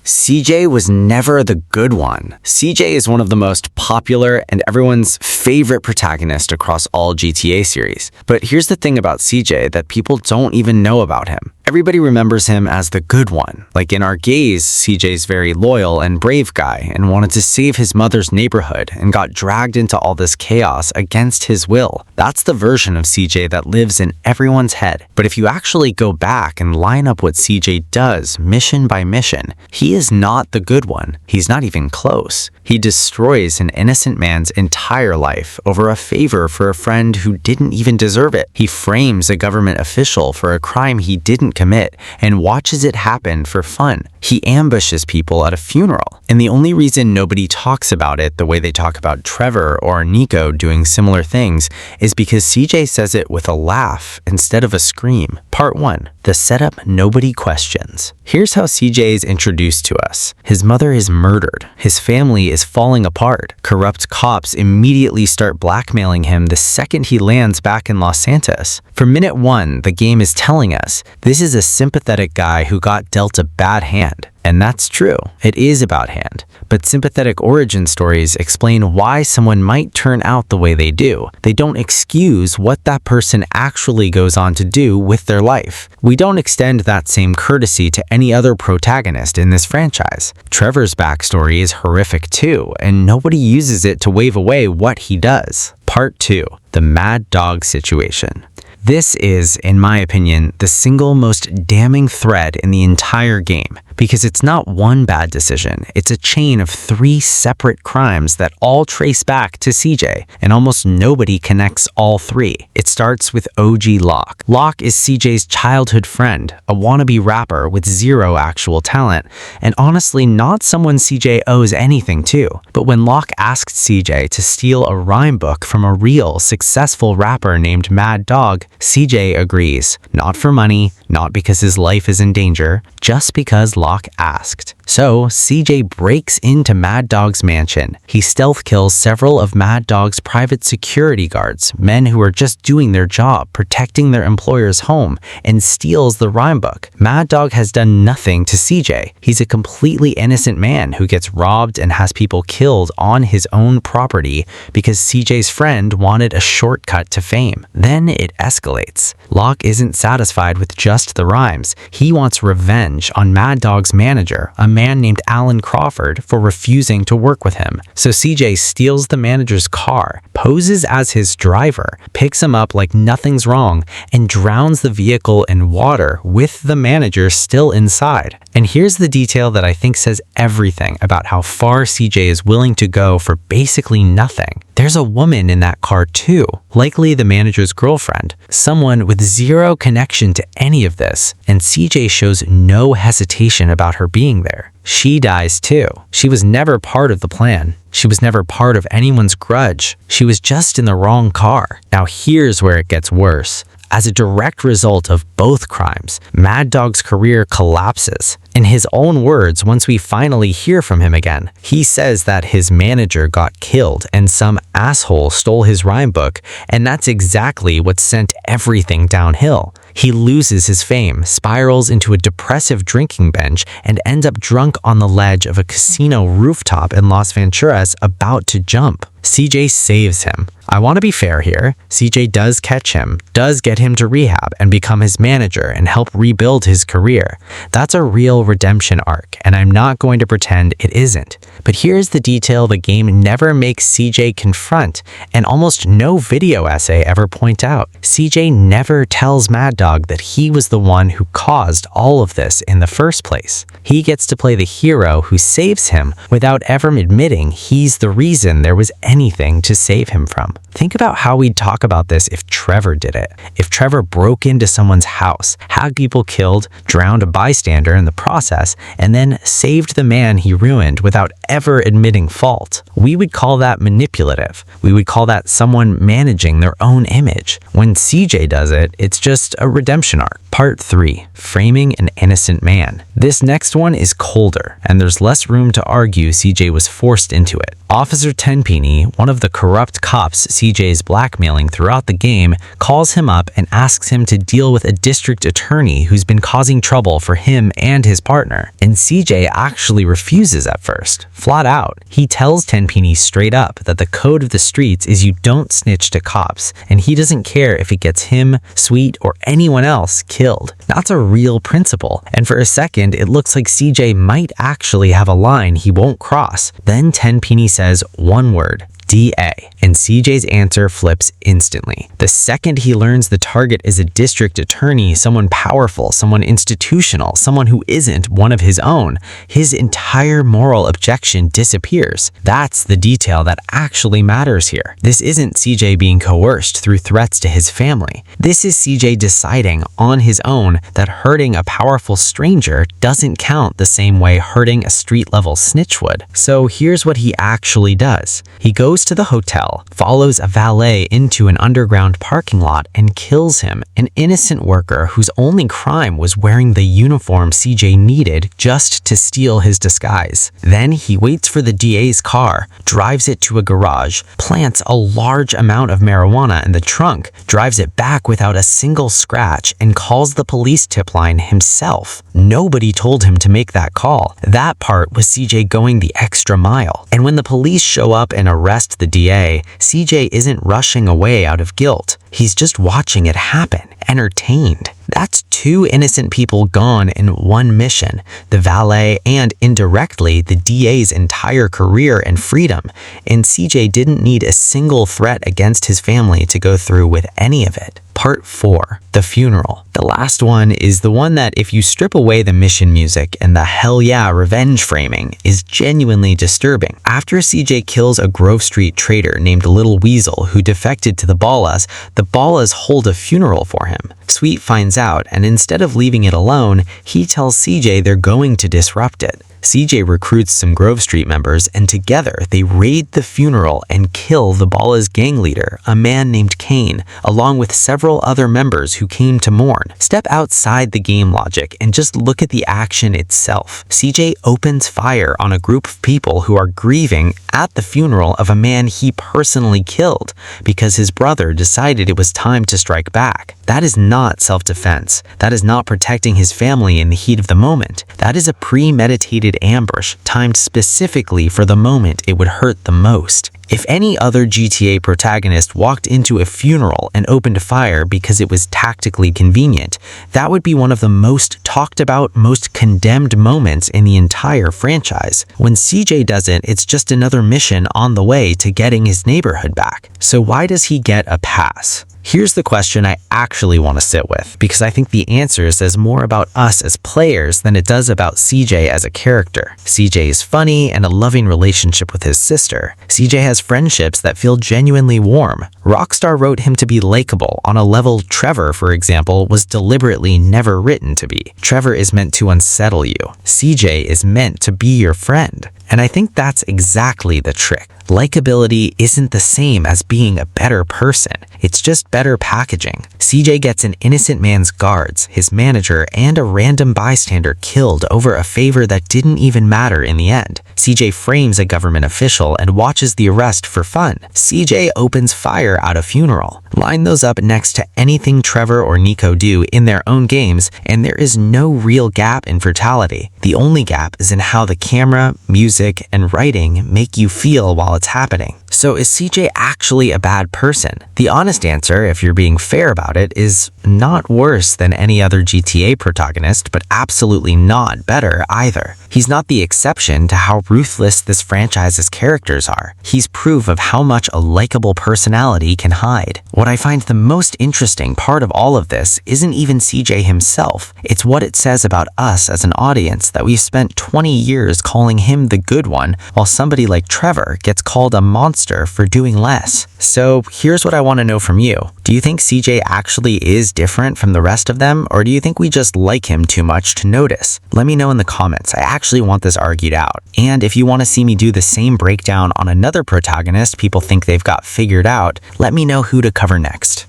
CJ was never the good one. CJ is one of the most popular and everyone's favorite protagonist across all GTA series. But here's the thing about CJ that people don't even know about him. Everybody remembers him as the good one. Like in our gaze, CJ's very loyal and brave guy and wanted to save his mother's neighborhood and got dragged into all this chaos against his will. That's the version of CJ that lives in everyone's head. But if you actually go back and line up what CJ does mission by mission, he is not the good one. He's not even close. He destroys an innocent man's entire life over a favor for a friend who didn't even deserve it. He frames a government official for a crime he didn't commit and watches it happen for fun. He ambushes people at a funeral. And the only reason nobody talks about it the way they talk about Trevor or Nico doing similar things is because CJ says it with a laugh instead of a scream. Part 1. The setup nobody questions. Here's how CJ is introduced to us. His mother is murdered. His family is falling apart. Corrupt cops immediately start blackmailing him the second he lands back in Los Santos. From minute 1, the game is telling us this is a sympathetic guy who got dealt a bad hand. And that's true. It is about hand. But sympathetic origin stories explain why someone might turn out the way they do. They don't excuse what that person actually goes on to do with their life. We don't extend that same courtesy to any other protagonist in this franchise. Trevor's backstory is horrific too, and nobody uses it to wave away what he does. Part 2. The Mad Dog situation. This is, in my opinion, the single most damning thread in the entire game, because it's not one bad decision, it's a chain of 3 separate crimes that all trace back to CJ, and almost nobody connects all 3. It starts with OG Locke. Locke is CJ's childhood friend, a wannabe rapper with 0 actual talent, and honestly not someone CJ owes anything to. But when Locke asked CJ to steal a rhyme book from a real, successful rapper named Mad Dog, CJ agrees. Not for money, not because his life is in danger, just because Locke asked. So, CJ breaks into Mad Dog's mansion. He stealth kills several of Mad Dog's private security guards, men who are just doing their job, protecting their employer's home, and steals the rhyme book. Mad Dog has done nothing to CJ. He's a completely innocent man who gets robbed and has people killed on his own property because CJ's friend wanted a shortcut to fame. Then it escalates. Locke isn't satisfied with just the rhymes. He wants revenge on Mad Dog's manager, a man named Alan Crawford, for refusing to work with him. So CJ steals the manager's car, poses as his driver, picks him up like nothing's wrong, and drowns the vehicle in water with the manager still inside. And here's the detail that I think says everything about how far CJ is willing to go for basically nothing. There's a woman in that car too, likely the manager's girlfriend, someone with 0 connection to any of this, and CJ shows no hesitation about her being there. She dies too. She was never part of the plan. She was never part of anyone's grudge. She was just in the wrong car. Now here's where it gets worse. As a direct result of both crimes, Mad Dog's career collapses. In his own words, once we finally hear from him again, he says that his manager got killed and some asshole stole his rhyme book, and that's exactly what sent everything downhill. He loses his fame, spirals into a depressive drinking binge, and ends up drunk on the ledge of a casino rooftop in Las Venturas about to jump. CJ saves him. I want to be fair here. CJ does catch him, does get him to rehab and become his manager and help rebuild his career. That's a real redemption arc, and I'm not going to pretend it isn't. But here's the detail the game never makes CJ confront, and almost no video essay ever point out. CJ never tells Mad Dog that he was the one who caused all of this in the first place. He gets to play the hero who saves him without ever admitting he's the reason there was anything to save him from. Think about how we'd talk about this if Trevor did it. If Trevor broke into someone's house, had people killed, drowned a bystander in the process, and then saved the man he ruined without ever admitting fault. We would call that manipulative. We would call that someone managing their own image. When CJ does it, it's just a redemption arc. Part 3. Framing an innocent man. This next one is colder, and there's less room to argue CJ was forced into it. Officer Tenpenny, one of the corrupt cops CJ is blackmailing throughout the game, calls him up and asks him to deal with a district attorney who's been causing trouble for him and his partner. And CJ actually refuses at first, flat out. He tells Tenpenny straight up that the code of the streets is you don't snitch to cops, and he doesn't care if it gets him, Sweet, or anyone else killed. That's a real principle, and for a second it looks like CJ might actually have a line he won't cross. Then Tenpenny says one word: DA, and CJ's answer flips instantly. The second he learns the target is a district attorney, someone powerful, someone institutional, someone who isn't one of his own, his entire moral objection disappears. That's the detail that actually matters here. This isn't CJ being coerced through threats to his family. This is CJ deciding on his own that hurting a powerful stranger doesn't count the same way hurting a street-level snitch would. So here's what he actually does. He goes to the hotel, follows a valet into an underground parking lot, and kills him, an innocent worker whose only crime was wearing the uniform CJ needed just to steal his disguise. Then he waits for the DA's car, drives it to a garage, plants a large amount of marijuana in the trunk, drives it back without a single scratch, and calls the police tip line himself. Nobody told him to make that call. That part was CJ going the extra mile. And when the police show up and arrest the DA, CJ isn't rushing away out of guilt. He's just watching it happen, entertained. That's 2 innocent people gone in one mission, the valet and indirectly the DA's entire career and freedom, and CJ didn't need a single threat against his family to go through with any of it. Part 4. The funeral. The last one is the one that, if you strip away the mission music and the hell yeah revenge framing, is genuinely disturbing. After CJ kills a Grove Street trader named Little Weasel who defected to the Ballas hold a funeral for him. Sweet finds out, and instead of leaving it alone, he tells CJ they're going to disrupt it. CJ recruits some Grove Street members, and together they raid the funeral and kill the Ballas gang leader, a man named Kane, along with several other members who came to mourn. Step outside the game logic and just look at the action itself. CJ opens fire on a group of people who are grieving at the funeral of a man he personally killed because his brother decided it was time to strike back. That is not self-defense. That is not protecting his family in the heat of the moment. That is a premeditated ambush timed specifically for the moment it would hurt the most. If any other GTA protagonist walked into a funeral and opened fire because it was tactically convenient, that would be one of the most talked about, most condemned moments in the entire franchise. When CJ does it, it's just another mission on the way to getting his neighborhood back. So why does he get a pass? Here's the question I actually want to sit with, because I think the answer says more about us as players than it does about CJ as a character. CJ is funny and a loving relationship with his sister. CJ has friendships that feel genuinely warm. Rockstar wrote him to be likable on a level Trevor, for example, was deliberately never written to be. Trevor is meant to unsettle you. CJ is meant to be your friend. And I think that's exactly the trick. Likability isn't the same as being a better person. It's just better packaging. CJ gets an innocent man's guards, his manager, and a random bystander killed over a favor that didn't even matter in the end. CJ frames a government official and watches the arrest for fun. CJ opens fire at a funeral. Line those up next to anything Trevor or Nico do in their own games, and there is no real gap in brutality. The only gap is in how the camera, music, and writing make you feel while it's happening. So is CJ actually a bad person? The honest answer, if you're being fair about it, is not worse than any other GTA protagonist, but absolutely not better either. He's not the exception to how ruthless this franchise's characters are. He's proof of how much a likable personality can hide. What I find the most interesting part of all of this isn't even CJ himself. It's what it says about us as an audience that we've spent 20 years calling him the good one, while somebody like Trevor gets called a monster for doing less. So here's what I want to know from you. Do you think CJ actually is different from the rest of them, or do you think we just like him too much to notice? Let me know in the comments. I actually want this argued out. And if you want to see me do the same breakdown on another protagonist people think they've got figured out, let me know who to cover next.